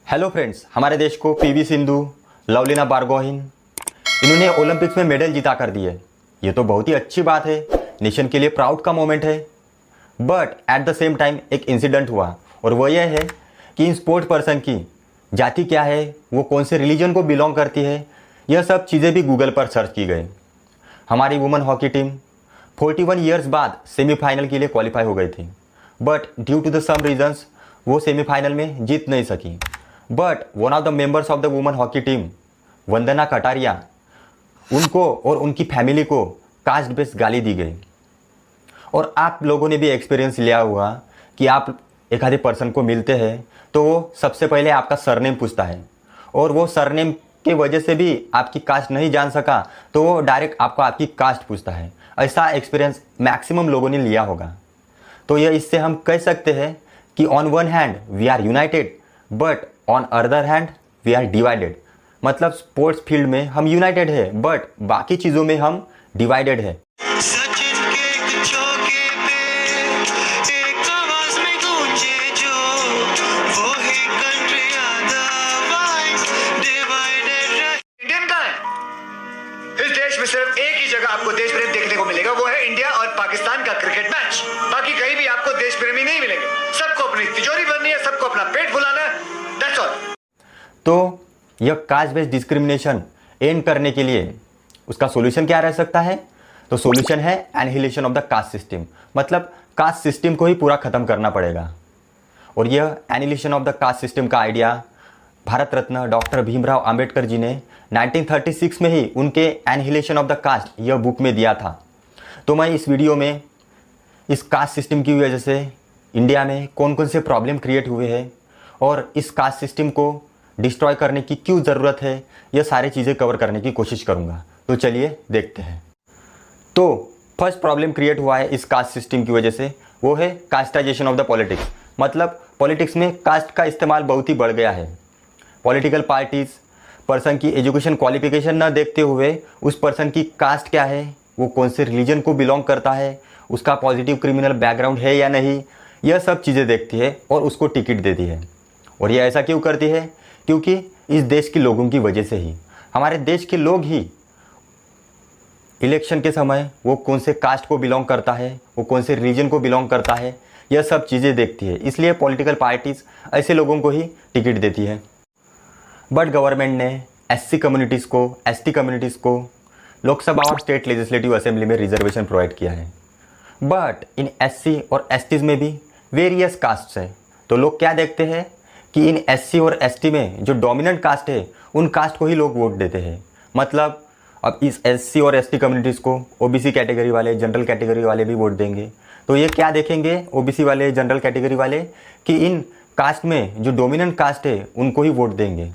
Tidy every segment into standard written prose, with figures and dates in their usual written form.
Hello friends, हमारे देश को पीवी सिंधु, लवलीना बोरगोहेन इन्होंने ओलंपिक्स में मेडल जीता कर दिए। ये तो बहुत ही अच्छी बात है, नेशन के लिए प्राउड का मोमेंट है। But at the same time एक इंसिडेंट हुआ और वो ये है कि इन स्पोर्ट्स पर्सन की जाति क्या है, वो कौन से रिलीजन को बिलोंग करती है, यह सब चीज़ें भी गूगल पर सर्च की गई। हमारी वुमेन हॉकी टीम 41 ईयर्स बाद सेमीफाइनल के लिए क्वालिफाई हो गई थी, but due to the some reasons वो सेमीफाइनल में जीत नहीं सकी। But one of the members of the women hockey team, Vandana Kataria, उनको और उनकी फैमिली को कास्ट बेस्ड गाली दी गई। और आप लोगों ने भी एक्सपीरियंस लिया हुआ कि आप एक आधे पर्सन को मिलते हैं तो वो सबसे पहले आपका सरनेम पूछता है, और वो सरनेम के वजह से भी आपकी कास्ट नहीं जान सका तो वो डायरेक्ट आपको आपकी कास्ट पूछता है। ऐसा एक्सपीरियंस मैक्सिमम लोगों ने लिया होगा। तो ये इससे हम कह सकते हैं कि on one hand we are united but on other hand we are divided. मतलब स्पोर्ट्स फील्ड में हम यूनाइटेड है बट बाकी चीज़ों में हम डिवाइडेड है। सिर्फ एक ही जगह आपको देश प्रेम देखने को मिलेगा, वो है इंडिया और पाकिस्तान का क्रिकेट मैच। बाकी कहीं भी आपको देश प्रेमी नहीं मिलेंगे। सबको अपनी तिजोरी भरनी है, सबको अपना पेट फुलाना है, दैट्स ऑल। तो यह कास्ट बेस्ड डिस्क्रिमिनेशन एंड करने के लिए उसका सॉल्यूशन क्या रह सकता है? तो सॉल्यूशन है annihilation of the caste system. मतलब कास्ट सिस्टम को ही पूरा खत्म करना पड़ेगा। और यह annihilation of the caste system का आइडिया भारत रत्न डॉक्टर भीमराव अंबेडकर जी ने 1936 में ही उनके एनिहिलेशन ऑफ द कास्ट यह बुक में दिया था। तो मैं इस वीडियो में इस कास्ट सिस्टम की वजह से इंडिया में कौन कौन से प्रॉब्लम क्रिएट हुए हैं और इस कास्ट सिस्टम को डिस्ट्रॉय करने की क्यों ज़रूरत है, यह सारी चीज़ें कवर करने की कोशिश करूँगा। तो चलिए देखते हैं। तो फर्स्ट प्रॉब्लम क्रिएट हुआ है इस कास्ट सिस्टम की वजह से, वो है कास्टाइजेशन ऑफ द पॉलिटिक्स। मतलब पॉलिटिक्स में कास्ट का इस्तेमाल बहुत ही बढ़ गया है। पॉलिटिकल पार्टीज़ पर्सन की एजुकेशन क्वालिफिकेशन न देखते हुए उस पर्सन की कास्ट क्या है, वो कौन से रिलीजन को बिलोंग करता है, उसका पॉजिटिव क्रिमिनल बैकग्राउंड है या नहीं, यह सब चीज़ें देखती है और उसको टिकट देती है। और ये ऐसा क्यों करती है? क्योंकि इस देश के लोगों की वजह से ही, हमारे देश के लोग ही इलेक्शन के समय वो कौन से कास्ट को बिलोंग करता है, वो कौन से रिलीजन को बिलोंग करता है, यह सब चीज़ें देखती है। इसलिए पॉलिटिकल पार्टीज़ ऐसे लोगों को ही टिकट देती है। बट गवर्नमेंट ने एससी कम्युनिटीज़ को, एसटी कम्युनिटीज़ को लोकसभा और स्टेट लेजिस्लेटिव असेंबली में रिजर्वेशन प्रोवाइड किया है। बट इन एससी और एसटीज़ में भी वेरियस कास्ट्स हैं। तो लोग क्या देखते हैं कि इन एससी और एसटी में जो डोमिनेंट कास्ट है उन कास्ट को ही लोग वोट देते हैं। मतलब अब इस एससी और एसटी कम्युनिटीज़ को ओबीसी कैटेगरी वाले, जनरल कैटेगरी वाले भी वोट देंगे। तो ये क्या देखेंगे ओबीसी वाले, जनरल कैटेगरी वाले, कि इन कास्ट में जो डोमिनेंट कास्ट है उनको ही वोट देंगे।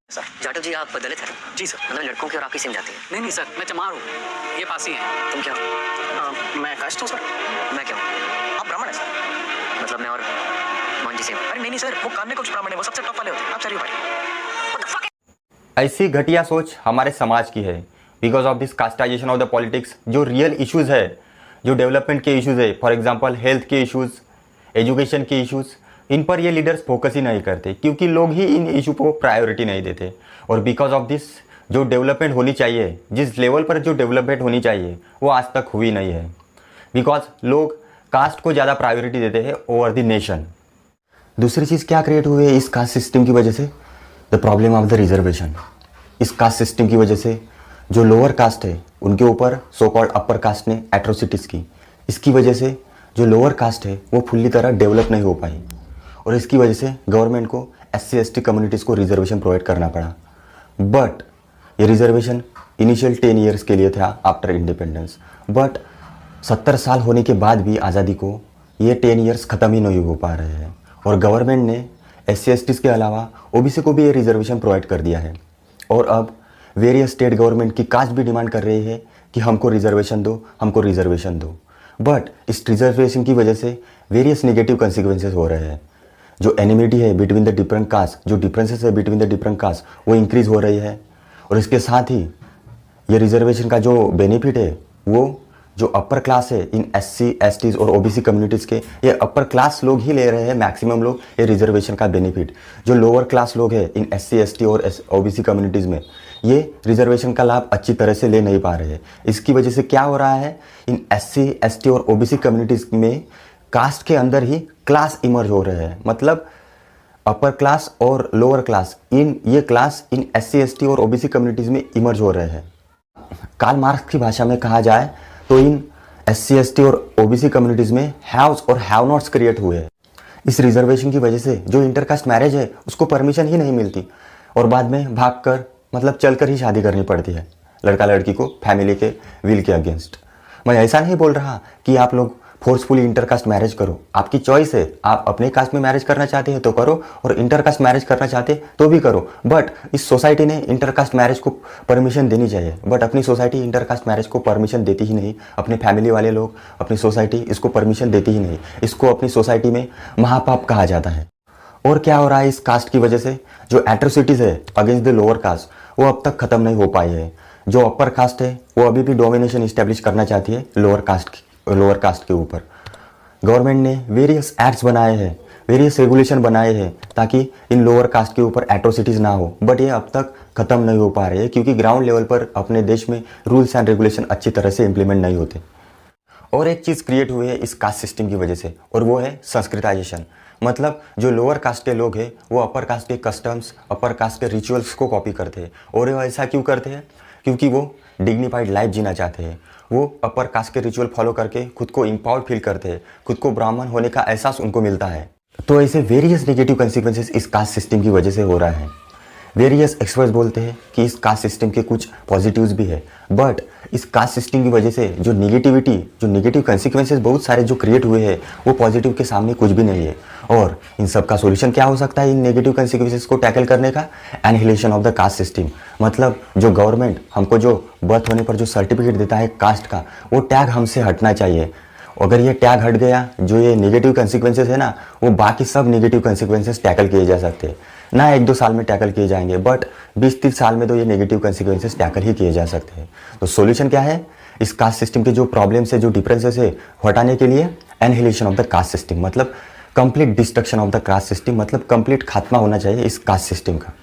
सर जाटव जी, आप दलित हैं? जी सर। मतलब लड़कों की और आपकी सेम जाती है? नहीं सर, मैं चमार हूँ, ये पासी हैं। तुम क्या हो? मैं कास्ट हूँ सर। मैं क्या हूँ? आप ब्राह्मण हैं सर। मतलब मैं और मोहन जी सेम? अरे नहीं सर, वो कान्य कुछ ब्राह्मण है, वो सबसे टॉप वाले होते हैं। आप सर भाई। ऐसी घटिया सोच हमारे समाज की है because of this castization of the politics. जो रियल इश्यूज़ है, जो डेवलपमेंट के इश्यूज़ है, फॉर एग्जांपल हेल्थ के इश्यूज़, एजुकेशन के इश्यूज़, इन पर ये लीडर्स फोकस ही नहीं करते क्योंकि लोग ही इन इशू को प्रायोरिटी नहीं देते। और बिकॉज ऑफ दिस जो डेवलपमेंट होनी चाहिए, जिस लेवल पर जो डेवलपमेंट होनी चाहिए, वो आज तक हुई नहीं है। बिकॉज लोग कास्ट को ज़्यादा प्रायोरिटी देते हैं ओवर द नेशन। दूसरी चीज़ क्या क्रिएट हुई है इस कास्ट सिस्टम की वजह से? The problem of the reservation. इस कास्ट सिस्टम की वजह से जो लोअर कास्ट है उनके ऊपर सो कॉल्ड अपर कास्ट ने एट्रोसिटीज़ की। इसकी वजह से जो लोअर कास्ट है वो फुल्ली तरह डेवलप नहीं हो पाई और इसकी वजह से गवर्नमेंट को एससी एसटी कम्युनिटीज़ को रिजर्वेशन प्रोवाइड करना पड़ा। बट ये रिजर्वेशन इनिशियल 10 ईयर्स के लिए था आफ्टर इंडिपेंडेंस। बट 70 साल होने के बाद भी आज़ादी को ये 10 ईयर्स ख़त्म ही नहीं हो पा रहे हैं। और गवर्नमेंट ने एससी एसटीज़ के अलावा ओबीसी को भी ये रिजर्वेशन प्रोवाइड कर दिया है। और अब वेरियस स्टेट गवर्नमेंट की कास्ट भी डिमांड कर रही है कि हमको रिजर्वेशन दो, हमको रिजर्वेशन दो। बट इस रिजर्वेशन की वजह से वेरियस नेगेटिव कंसिक्वेंसेस हो रहे हैं। जो एनिमिटी है बिटवीन द डिफरेंट कास्ट, जो डिफरेंसेस है बिटवीन द डिफरेंट कास्ट, वो इंक्रीज़ हो रही है। और इसके साथ ही ये रिजर्वेशन का जो बेनिफिट है वो जो अपर क्लास है इन SC STs और OBC कम्युनिटीज़ के, ये अपर क्लास लोग ही ले रहे हैं मैक्सिमम लोग ये रिजर्वेशन का बेनिफिट। जो लोअर क्लास लोग हैं इन SC ST और OBC कम्युनिटीज़ में ये रिजर्वेशन का लाभ अच्छी तरह से ले नहीं पा रहे हैं। इसकी वजह से क्या हो रहा है, इन SC ST और OBC कम्युनिटीज़ में कास्ट के अंदर ही क्लास इमर्ज हो रहे हैं। मतलब अपर क्लास और लोअर क्लास, ये क्लास इन SC ST और OBC कम्युनिटीज़ में इमर्ज हो रहे हैं। कार्ल मार्क्स की भाषा में कहा जाए तो इन SC ST और OBC कम्युनिटीज़ में हैव्स और हैव नॉट्स क्रिएट हुए हैं। इस रिजर्वेशन की वजह से जो इंटरकास्ट मैरिज है उसको परमिशन ही नहीं मिलती और बाद में भागकर मतलब चलकर ही शादी करनी पड़ती है लड़का लड़की को फैमिली के विल के अगेंस्ट। मैं ऐसा नहीं बोल रहा कि आप लोग फोर्सफुली इंटरकास्ट मैरिज करो, आपकी चॉइस है। आप अपने कास्ट में मैरिज करना चाहते हैं तो करो और इंटरकास्ट मैरिज करना चाहते हैं तो भी करो। बट इस सोसाइटी ने इंटरकास्ट मैरिज को परमिशन देनी चाहिए, बट अपनी सोसाइटी इंटरकास्ट मैरिज को परमिशन देती ही नहीं। अपने फैमिली वाले लोग, अपनी सोसाइटी इसको परमिशन देती ही नहीं। इसको अपनी सोसाइटी में महापाप कहा जाता है। और क्या हो रहा है, इस कास्ट की वजह से जो एट्रोसिटीज़ है अगेंस्ट द लोअर कास्ट वो अब तक ख़त्म नहीं हो पाई है। जो अपर कास्ट है वो अभी भी डोमिनेशन इस्टेब्लिश करना चाहती है लोअर कास्ट के ऊपर। गवर्नमेंट ने वेरियस एक्ट्स बनाए हैं, वेरियस रेगुलेशन बनाए हैं ताकि इन लोअर कास्ट के ऊपर एट्रोसिटीज़ ना हो, बट ये अब तक ख़त्म नहीं हो पा रहे हैं क्योंकि ग्राउंड लेवल पर अपने देश में रूल्स एंड रेगुलेशन अच्छी तरह से इम्प्लीमेंट नहीं होते। और एक चीज़ क्रिएट हुई है इस कास्ट सिस्टम की वजह से और वो है संस्कृताइजेशन। मतलब जो लोअर कास्ट के लोग हैं वो अपर कास्ट के कस्टम्स, अपर कास्ट के रिचुअल्स को कॉपी करते हैं। और वो ऐसा क्यों करते हैं? क्योंकि वो डिग्निफाइड लाइफ जीना चाहते हैं। वो अपर कास्ट के रिचुअल फॉलो करके खुद को इम्पावर्ड फील करते हैं, खुद को ब्राह्मण होने का एहसास उनको मिलता है। तो ऐसे वेरियस नेगेटिव कंसिक्वेंसेस इस कास्ट सिस्टम की वजह से हो रहा है। वेरियस एक्सपर्ट्स बोलते हैं कि इस कास्ट सिस्टम के कुछ पॉजिटिव्स भी है, बट इस कास्ट सिस्टम की वजह से जो नेगेटिव कंसिक्वेंसेस बहुत सारे जो क्रिएट हुए हैं वो पॉजिटिव के सामने कुछ भी नहीं है। और इन सब का सोल्यूशन क्या हो सकता है इन नेगेटिव कंसिक्वेंसेस को टैकल करने का? Annihilation of the caste system. मतलब जो गवर्नमेंट हमको जो बर्थ होने पर जो सर्टिफिकेट देता है कास्ट का, वो टैग हमसे हटना चाहिए। अगर ये टैग हट गया, जो ये नेगेटिव कंसिक्वेंसेस है ना, वो बाकी सब नेगेटिव कंसिक्वेंसेस टैकल किए जा सकते हैं। ना 1-2 साल में टैकल किए जाएंगे, बट 20-30 साल में तो ये नेगेटिव कंसिक्वेंसेस टैकल ही किए जा सकते हैं। तो सॉल्यूशन क्या है? इस कास्ट सिस्टम के जो प्रॉब्लम्स है, जो डिफरेंसेस है, हटाने के लिए annihilation of the caste system, मतलब complete destruction of the caste system, मतलब कंप्लीट खात्मा होना चाहिए इस कास्ट सिस्टम का।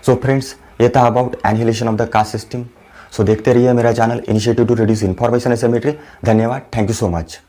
सो फ्रेंड्स, ये था about annihilation of the caste system. So देखते रहिए मेरा channel initiative to reduce information asymmetry. धन्यवाद, थैंक यू सो मच।